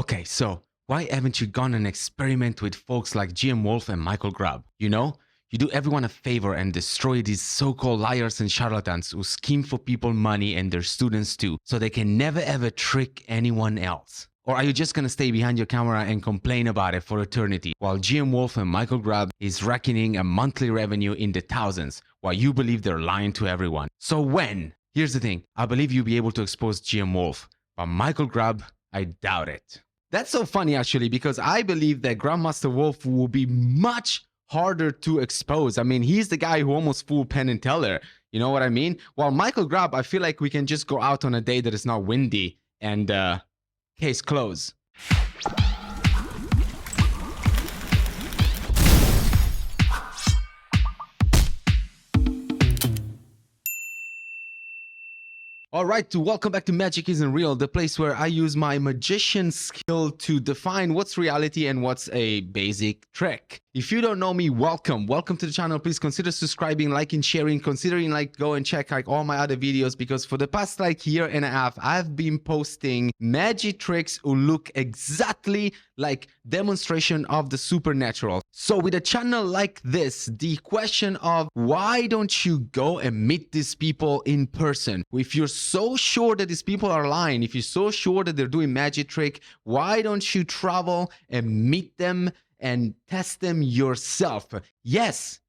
Okay, so why haven't you gone and experiment with folks like GM Wolf and Micheal Grubb? You do everyone a favor and destroy these so-called liars and charlatans who scheme for people money and their students too, so they can never ever trick anyone else. Or are you just gonna stay behind your camera and complain about it for eternity, while GM Wolf and Micheal Grubb is reckoning a monthly revenue in the thousands, while you believe they're lying to everyone? So when? Here's the thing, I believe you'll be able to expose GM Wolf, but Micheal Grubb, I doubt it. That's so funny actually, because I believe that Grandmaster Wolf will be much harder to expose. I mean, he's the guy who almost fooled Penn and Teller. You know what I mean? While Micheal Grubb, I feel like we can just go out on a day that is not windy and case closed. All right, welcome back to Magic Isn't Real, the place where I use my magician skill to define what's reality and what's a basic trick. If you don't know me, welcome to the channel. Please consider subscribing, liking, sharing, considering go and check all my other videos, because for the past year and a half, I've been posting magic tricks who look exactly like demonstration of the supernatural. So with a channel like this, the question of why don't you go and meet these people in person? If you're so sure that these people are lying, if you're so sure that they're doing magic trick, why don't you travel and meet them and test them yourself? Yes,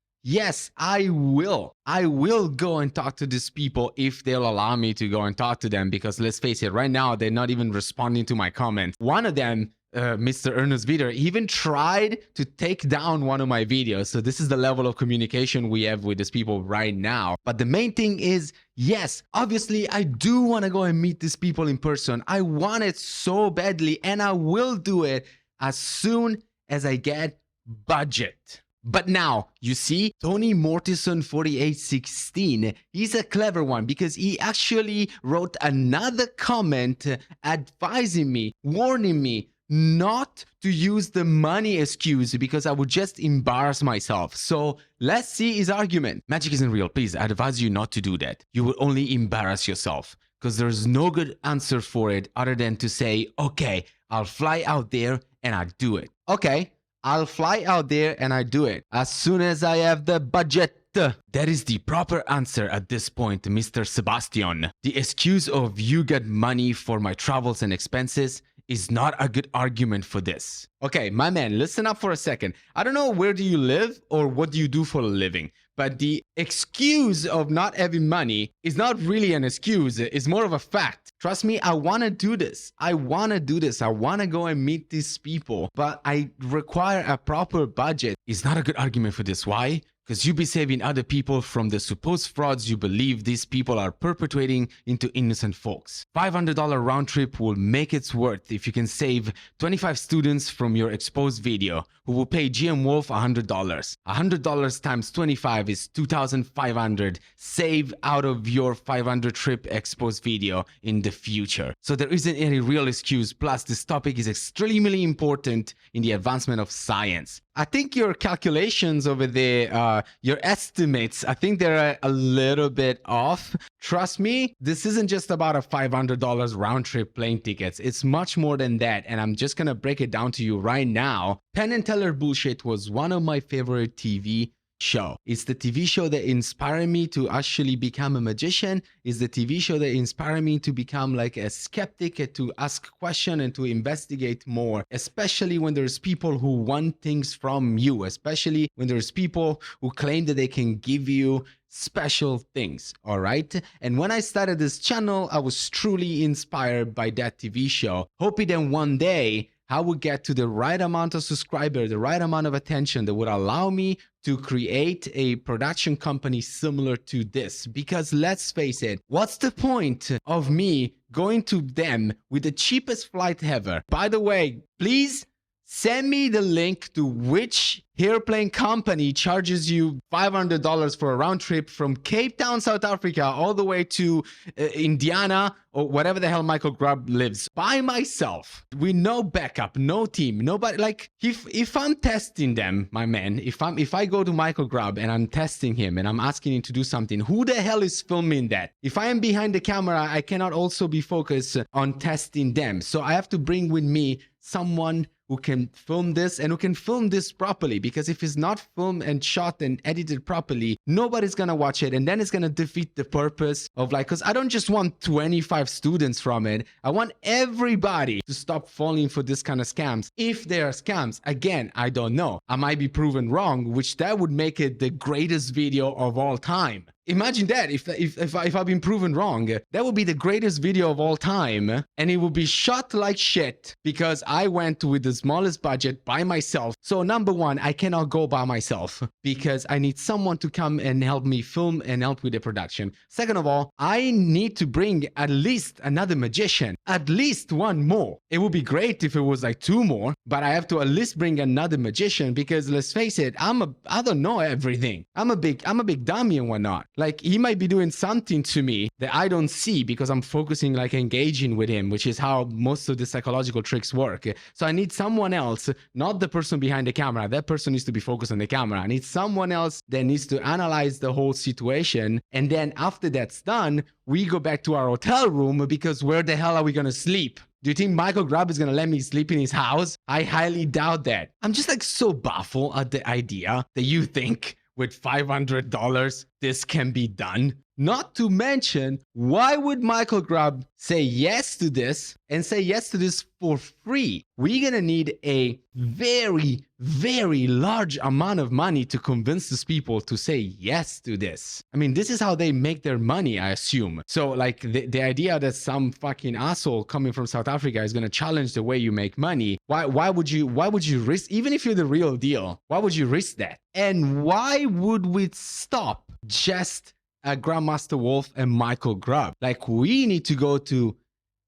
I will. I will go and talk to these people if they'll allow me to go and talk to them, because let's face it, right now, they're not even responding to my comments. One of them, Mr. Ernest Vider, even tried to take down one of my videos. So this is the level of communication we have with these people right now. But the main thing is, yes, obviously I do want to go and meet these people in person. I want it so badly, and I will do it as soon as I get budget. But now, you see, Tony Mortison 4816, he's a clever one, because he actually wrote another comment advising me, warning me not to use the money excuse, because I would just embarrass myself. So let's see his argument. Magic isn't real. Please, I advise you not to do that. You will only embarrass yourself, because there's no good answer for it other than to say, okay, I'll fly out there and I'll do it. Okay, I'll fly out there and I do it as soon as I have the budget. That is the proper answer at this point, Mr. Sebastian. The excuse of you get money for my travels and expenses is not a good argument for this. Okay, my man, listen up for a second. I don't know where do you live or what do you do for a living, but the excuse of not having money is not really an excuse. It's more of a fact. Trust me, I want to do this. I want to go and meet these people, but I require a proper budget. It's not a good argument for this. Why? Because you be saving other people from the supposed frauds you believe these people are perpetrating into innocent folks. $500 round trip will make its worth if you can save 25 students from your exposed video who will pay GM Wolf $100. $100 times 25 is $2,500. Save out of your 500 trip exposed video in the future. So there isn't any real excuse. Plus, this topic is extremely important in the advancement of science. I think your calculations over there, your estimates, I think they're a little bit off. Trust me, this isn't just about a $500 round trip plane tickets. It's much more than that. And I'm just going to break it down to you right now. Penn and Teller bullshit was one of my favorite TV show. It's the TV show that inspired me to actually become a magician. It's the TV show that inspired me to become like a skeptic, to ask questions and to investigate more, especially when there's people who want things from you, especially when there's people who claim that they can give you special things. All right. And when I started this channel, I was truly inspired by that TV show, hoping that one day I would get to the right amount of subscribers, the right amount of attention that would allow me to create a production company similar to this. Because let's face it, what's the point of me going to them with the cheapest flight ever? By the way, please Send me the link to which airplane company charges you $500 for a round trip from Cape Town, South Africa, all the way to Indiana or whatever the hell Micheal Grubb lives by myself with no backup, no team, nobody. Like if I'm testing them, my man, if I go to Micheal Grubb and I'm testing him and I'm asking him to do something, who the hell is filming that? If I am behind the camera, I cannot also be focused on testing them. So I have to bring with me someone who can film this and who can film this properly, because if it's not filmed and shot and edited properly, nobody's gonna watch it, and then it's gonna defeat the purpose of, like, because I don't just want 25 students from it, I want everybody to stop falling for this kind of scams. If they are scams, again, I don't know, I might be proven wrong, which that would make it the greatest video of all time. Imagine that, if I've been proven wrong, that would be the greatest video of all time, and it would be shot like shit because I went with the smallest budget by myself. So number one, I cannot go by myself because I need someone to come and help me film and help with the production. Second of all, I need to bring at least another magician, at least one more. It would be great if it was like 2 more, but I have to at least bring another magician because let's face it, I don't know everything. I'm a big dummy and whatnot. Like, he might be doing something to me that I don't see because I'm focusing, like, engaging with him, which is how most of the psychological tricks work. So I need someone else, not the person behind the camera. That person needs to be focused on the camera. I need someone else that needs to analyze the whole situation. And then after that's done, we go back to our hotel room, because where the hell are we going to sleep? Do you think Micheal Grubb is going to let me sleep in his house? I highly doubt that. I'm just, like, so baffled at the idea that you think with $500 this can be done. Not to mention, why would Micheal Grubb say yes to this and say yes to this for free? We're gonna need a very, very large amount of money to convince these people to say yes to this. I mean, this is how they make their money, I assume. So, like, the idea that some fucking asshole coming from South Africa is gonna challenge the way you make money, why would you risk, even if you're the real deal, why would you risk that? And why would we stop just Grandmaster Wolf and Micheal Grubb? Like, we need to go to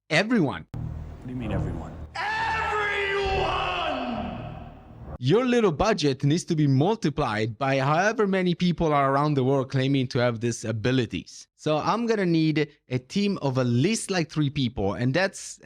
everyone. What do you mean everyone? Your little budget needs to be multiplied by however many people are around the world claiming to have these abilities. So I'm gonna need a team of at least like 3 people, and that's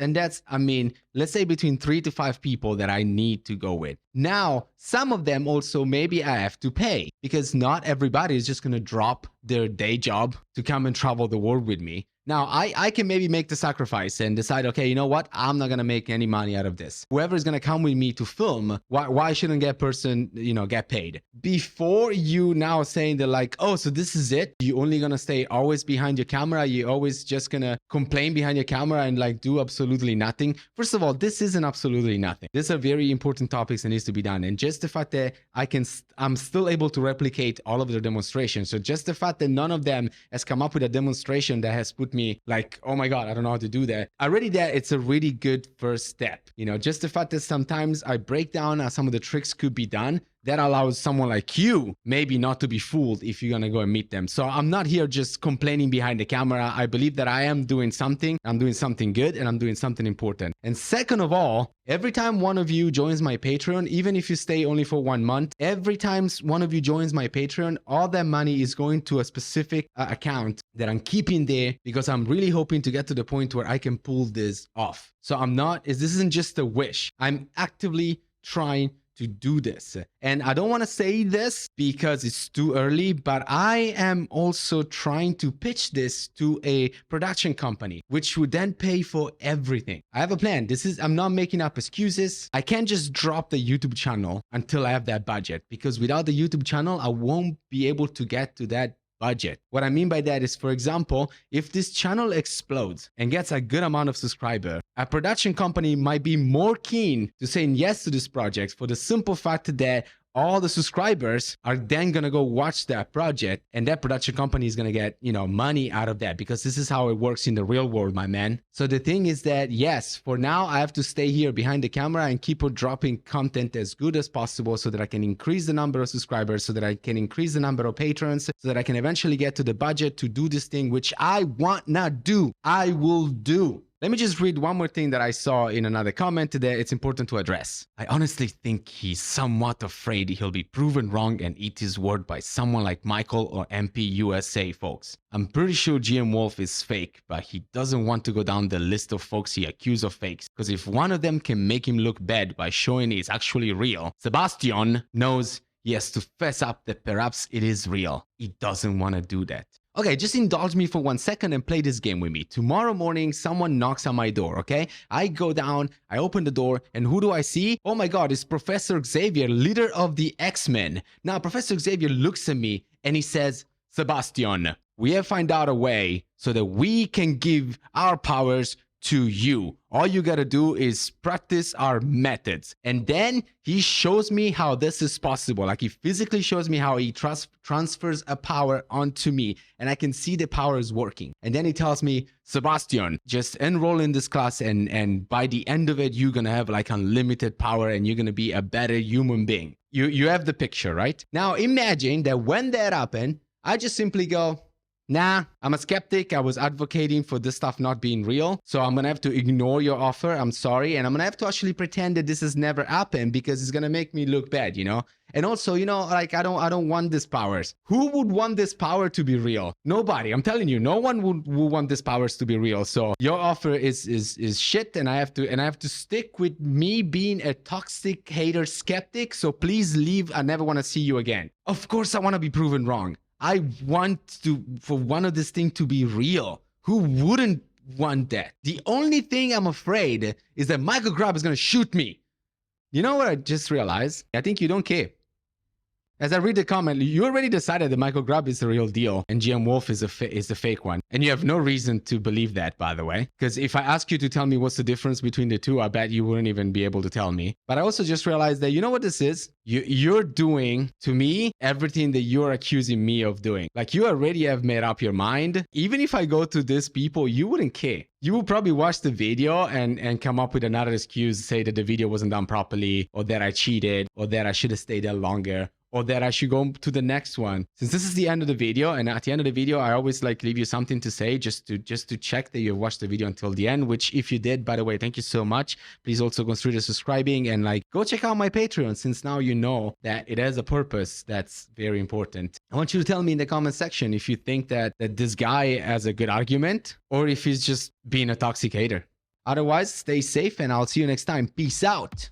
I mean, let's say between 3 to 5 people that I need to go with. Now, some of them also maybe I have to pay, because not everybody is just gonna drop their day job to come and travel the world with me. Now, I can maybe make the sacrifice and decide, okay, you know what? I'm not going to make any money out of this. Whoever is going to come with me to film, why shouldn't that person, get paid? Before you now saying that, like, oh, so this is it? You only going to stay always behind your camera? You always just going to complain behind your camera and, like, do absolutely nothing? First of all, this isn't absolutely nothing. These are very important topics that needs to be done. And just the fact that I'm still able to replicate all of their demonstrations. So just the fact that none of them has come up with a demonstration that has put me like, oh my God, I don't know how to do that. Already there, it's a really good first step. Just the fact that sometimes I break down how some of the tricks could be done, that allows someone like you maybe not to be fooled if you're gonna go and meet them. So I'm not here just complaining behind the camera. I believe that I am doing something. I'm doing something good, and I'm doing something important. And second of all, every time one of you joins my Patreon, even if you stay only for 1 month, every time one of you joins my Patreon, all that money is going to a specific account that I'm keeping there, because I'm really hoping to get to the point where I can pull this off. So this isn't just a wish. I'm actively trying to do this. And I don't want to say this because it's too early, but I am also trying to pitch this to a production company, which would then pay for everything. I have a plan. I'm not making up excuses. I can't just drop the YouTube channel until I have that budget, because without the YouTube channel, I won't be able to get to that budget. What I mean by that is, for example, if this channel explodes and gets a good amount of subscribers, a production company might be more keen to saying yes to this project for the simple fact that all the subscribers are then going to go watch that project, and that production company is going to get, money out of that, because this is how it works in the real world, my man. So the thing is that, yes, for now, I have to stay here behind the camera and keep on dropping content as good as possible so that I can increase the number of subscribers, so that I can increase the number of patrons, so that I can eventually get to the budget to do this thing, which I want not do. I will do. Let me just read one more thing that I saw in another comment that it's important to address. I honestly think he's somewhat afraid he'll be proven wrong and eat his word by someone like Micheal or MP USA, folks. I'm pretty sure GM Wolf is fake, but he doesn't want to go down the list of folks he accused of fakes, because if one of them can make him look bad by showing it's actually real, Sebastian knows he has to fess up that perhaps it is real. He doesn't want to do that. Okay, just indulge me for 1 second and play this game with me. Tomorrow morning, someone knocks on my door, okay? I go down, I open the door, and who do I see? Oh my god, it's Professor Xavier, leader of the X-Men. Now, Professor Xavier looks at me and he says, Sebastian, we have found out a way so that we can give our powers to you. All you gotta do is practice our methods. And then he shows me how this is possible. Like he physically shows me how he transfers a power onto me and I can see the power is working. And then he tells me, Sebastian, just enroll in this class and by the end of it, you're gonna have like unlimited power and you're gonna be a better human being. You have the picture, right? Now imagine that when that happened, I just simply go, nah, I'm a skeptic. I was advocating for this stuff not being real. So I'm going to have to ignore your offer. I'm sorry. And I'm going to have to actually pretend that this has never happened because it's going to make me look bad, you know? And also, you know, like I don't want these powers. Who would want this power to be real? Nobody. I'm telling you, no one would want these powers to be real. So your offer is shit and I have to stick with me being a toxic hater skeptic. So please leave. I never want to see you again. Of course, I want to be proven wrong. I want for one of this thing to be real. Who wouldn't want that? The only thing I'm afraid is that Micheal Grubb is going to shoot me. You know what I just realized? I think you don't care. As I read the comment, you already decided that Micheal Grubb is the real deal and GM Wolf is the fake one. And you have no reason to believe that, by the way. Because if I ask you to tell me what's the difference between the two, I bet you wouldn't even be able to tell me. But I also just realized that, you know what this is? You're doing, to me, everything that you're accusing me of doing. Like, you already have made up your mind. Even if I go to these people, you wouldn't care. You will probably watch the video and come up with another excuse, say that the video wasn't done properly, or that I cheated, or that I should have stayed there longer, or that I should go to the next one. Since this is the end of the video, and at the end of the video, I always like leave you something to say just to check that you've watched the video until the end, which if you did, by the way, thank you so much. Please also consider subscribing and like go check out my Patreon, since now you know that it has a purpose that's very important. I want you to tell me in the comment section if you think that this guy has a good argument or if he's just being a toxic hater. Otherwise, stay safe and I'll see you next time. Peace out.